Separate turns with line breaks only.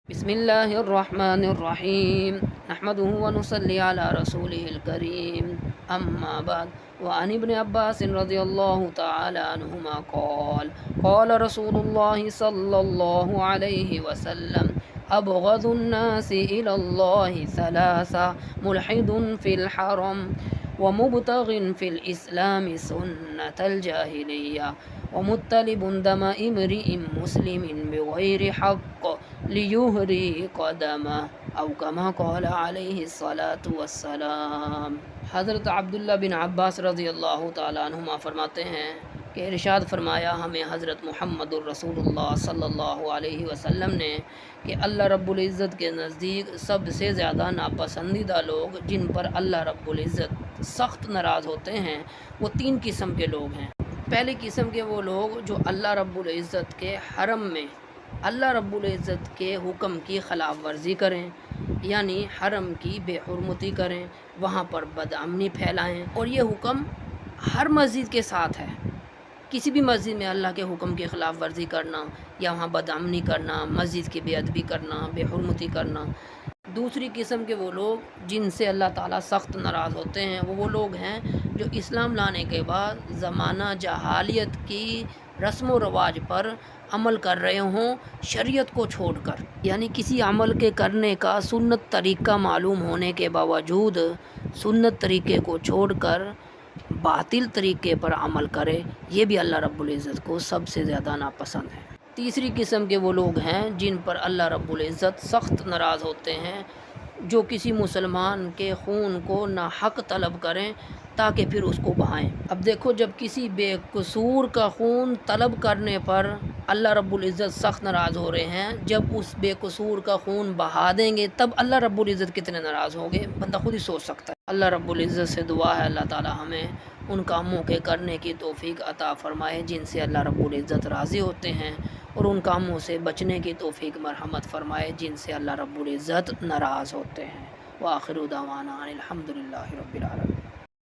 بسم اللہ الرحمن الرحیم نحمده ونصلی علی رسولہ الکریم اما بعد وعن ابن عباس رضی اللہ تعالی عنہما قال قال رسول اللہ صلی اللہ علیہ وسلم ابغض الناس الى اللہ ثلاثہ ملحد فی الحرم ومبتغ فی الاسلام سنة الجاہلیہ ومطلب دم امرئ مسلم بغیر حق لیہریق دمہ او کما قال علیہ الصلاۃ والسلام۔ حضرت عبداللہ بن عباس رضی اللہ تعالیٰ عنہما فرماتے ہیں کہ ارشاد فرمایا ہمیں حضرت محمد الرسول اللہ صلی اللہ علیہ وسلم نے کہ اللہ رب العزت کے نزدیک سب سے زیادہ ناپسندیدہ لوگ جن پر اللہ رب العزت سخت ناراض ہوتے ہیں وہ تین قسم کے لوگ ہیں۔ پہلی قسم کے وہ لوگ جو اللہ رب العزت کے حرم میں اللہ رب العزت کے حکم کی خلاف ورزی کریں، یعنی حرم کی بے حرمتی کریں، وہاں پر بدامنی پھیلائیں، اور یہ حکم ہر مسجد کے ساتھ ہے۔ کسی بھی مسجد میں اللہ کے حکم کی خلاف ورزی کرنا یا وہاں بدامنی کرنا، مسجد کی بے ادبی کرنا، بے حرمتی کرنا۔ دوسری قسم کے وہ لوگ جن سے اللہ تعالیٰ سخت ناراض ہوتے ہیں وہ لوگ ہیں جو اسلام لانے کے بعد زمانہ جہالیت کی رسم و رواج پر عمل کر رہے ہوں، شریعت کو چھوڑ کر، یعنی کسی عمل کے کرنے کا سنت طریقہ معلوم ہونے کے باوجود سنت طریقے کو چھوڑ کر باطل طریقے پر عمل کرے، یہ بھی اللہ رب العزت کو سب سے زیادہ ناپسند ہے۔ تیسری قسم کے وہ لوگ ہیں جن پر اللہ رب العزت سخت ناراض ہوتے ہیں، جو کسی مسلمان کے خون کو ناحق طلب کریں تاکہ پھر اس کو بہائیں۔ اب دیکھو، جب کسی بے قصور کا خون طلب کرنے پر اللہ رب العزت سخت ناراض ہو رہے ہیں، جب اس بے قصور کا خون بہا دیں گے تب اللہ رب العزت کتنے ناراض ہوں گے، بندہ خود ہی سوچ سکتا ہے۔ اللہ رب العزت سے دعا ہے اللہ تعالی ہمیں ان کاموں کے کرنے کی توفیق عطا فرمائے جن سے اللہ رب العزت راضی ہوتے ہیں، اور ان کاموں سے بچنے کی توفیق مرحمت فرمائے جن سے اللہ رب العزت ناراض ہوتے ہیں۔ وآخر دعوانا ان الحمد للہ رب العالمین۔